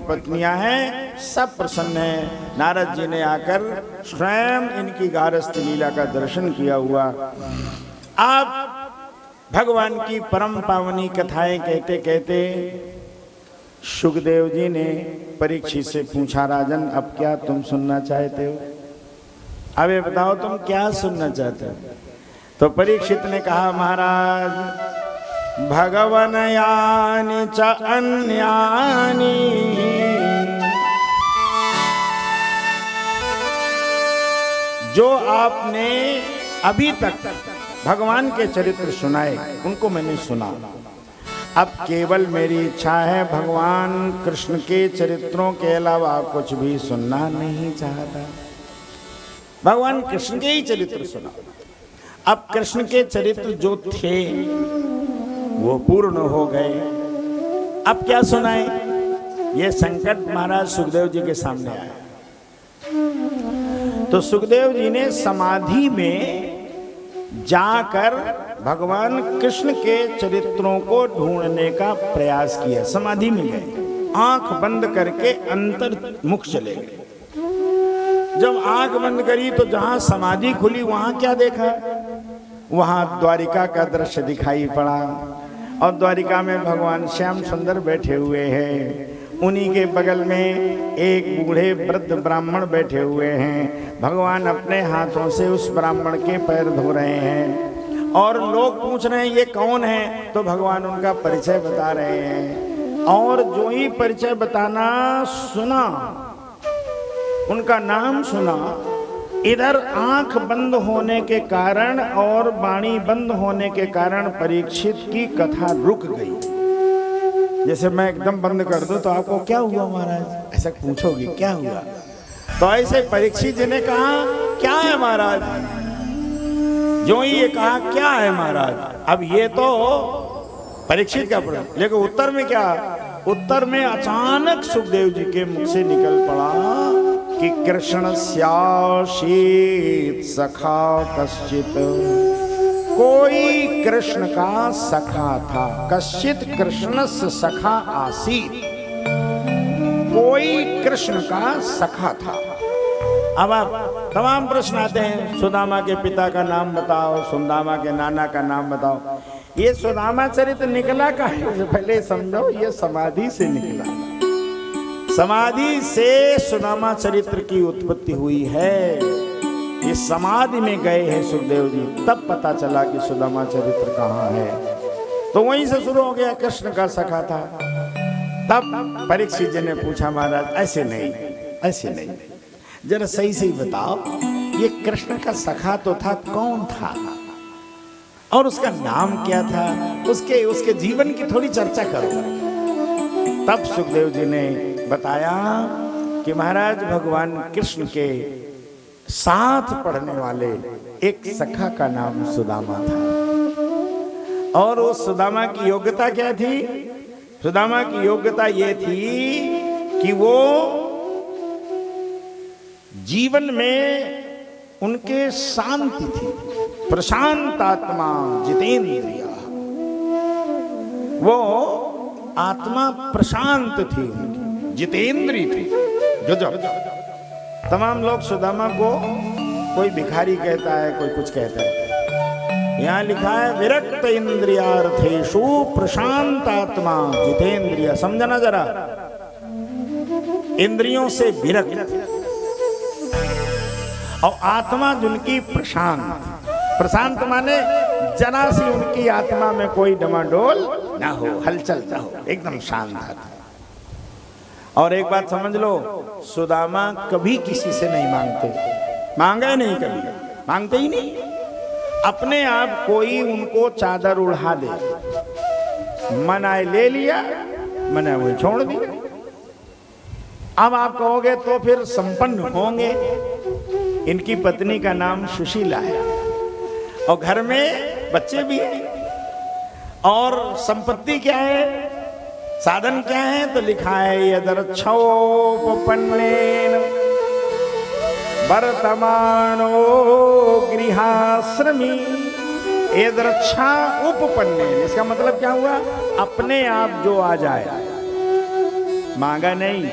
पत्नियां हैं, सब प्रसन्न हैं। नारद जी ने आकर स्वयं इनकी गारस्थ लीला का दर्शन किया हुआ। आप भगवान की परम पावनी कथाएं कहते कहते सुखदेव जी ने परीक्षित से पूछा, राजन अब क्या तुम सुनना चाहते हो? अब ये बताओ तुम क्या सुनना चाहते हो? तो परीक्षित ने कहा, महाराज भगवन यानि च अन्यानि जो आपने अभी तक भगवान के चरित्र सुनाए उनको मैंने सुना। अब केवल मेरी इच्छा है भगवान कृष्ण के चरित्रों के अलावा कुछ भी सुनना नहीं चाहता। भगवान कृष्ण के ही चरित्र सुना। अब कृष्ण के चरित्र जो थे वो पूर्ण हो गए, अब क्या सुनाए? ये संकट महाराज सुखदेव जी के सामने आया। तो सुखदेव जी ने समाधि में जाकर भगवान कृष्ण के चरित्रों को ढूंढने का प्रयास किया। समाधि में गए, आंख बंद करके अंतर्मुख चले गए। जब आंख बंद करी तो जहां समाधि खुली वहां क्या देखा? वहां द्वारिका का दृश्य दिखाई पड़ा और द्वारिका में भगवान श्याम सुंदर बैठे हुए हैं। उन्हीं के बगल में एक बूढ़े वृद्ध ब्राह्मण बैठे हुए हैं। भगवान अपने हाथों से उस ब्राह्मण के पैर धो रहे हैं और लोग पूछ रहे हैं ये कौन है? तो भगवान उनका परिचय बता रहे हैं। और जो ही परिचय बताना सुना, उनका नाम सुना, इधर आंख बंद होने के कारण और वाणी बंद होने के कारण परीक्षित की कथा रुक गई। जैसे मैं एकदम बंद कर दूं तो आपको क्या हुआ महाराज, ऐसा पूछोगे क्या हुआ? तो ऐसे परीक्षित जी ने कहा क्या है महाराज? जो ही ये कहा क्या है महाराज, अब ये तो परीक्षित का प्रश्न, लेकिन उत्तर में क्या? उत्तर में अचानक सुखदेव जी के मुख से निकल पड़ा कि कृष्ण स्यासीत सखा कश्चित, कोई कृष्ण का सखा था। कश्चित कृष्ण से सखा आसीत, कोई कृष्ण का सखा था। अब आप तमाम प्रश्न आते हैं, सुदामा के पिता का नाम बताओ, सुदामा के नाना का नाम बताओ। ये सुदामा चरित्र निकला कहाँ से? पहले समझो, ये समाधि से निकला। समाधि से सुदामा चरित्र की उत्पत्ति हुई है। ये समाधि में गए हैं सुखदेव जी, तब पता चला कि सुदामा चरित्र कहाँ है। तो वहीं से शुरू हो गया, कृष्ण का सखा था। तब परीक्षित जी ने पूछा, महाराज ऐसे नहीं, ऐसे नहीं, जरा सही सही बताओ, ये कृष्ण का सखा तो था, कौन था और उसका नाम क्या था? उसके जीवन की थोड़ी चर्चा करो। तब सुखदेव जी ने बताया कि महाराज भगवान कृष्ण के साथ पढ़ने वाले एक सखा का नाम सुदामा था। और उस सुदामा की योग्यता क्या थी? सुदामा की योग्यता ये थी कि वो जीवन में उनके शांति थी, प्रशांत आत्मा जितेंद्रिय। वो आत्मा प्रशांत थी उनकी, जितेंद्रिय थी। गजब। तमाम लोग सुदामा को कोई भिखारी कहता है, कोई कुछ कहता है। यहाँ लिखा है विरक्त इंद्रियार्थेषु प्रशांत आत्मा जितेंद्रिय। समझना जरा, इंद्रियों से विरक्त और आत्मा जिनकी प्रशांत। प्रशांत माने जरा सी उनकी आत्मा में कोई डमाडोल ना हो, हलचल ना हो, एकदम शांत आत्मा। और एक बात समझ लो, सुदामा कभी किसी से नहीं मांगते, मांगा नहीं, कभी मांगते ही नहीं। अपने आप कोई उनको चादर उड़ा दे, मनाए ले लिया, मना वो छोड़ दिया। अब आप कहोगे तो फिर संपन्न होंगे। इनकी पत्नी का नाम सुशीला है और घर में बच्चे भी हैं। और संपत्ति क्या है, साधन क्या है? तो लिखा है यदर्क्षोपपन्नेन वर्तमानो गृहाश्रमी यदर्क्षा उपपन्नेन। इसका मतलब क्या हुआ? अपने आप जो आ जाए, मांगा नहीं।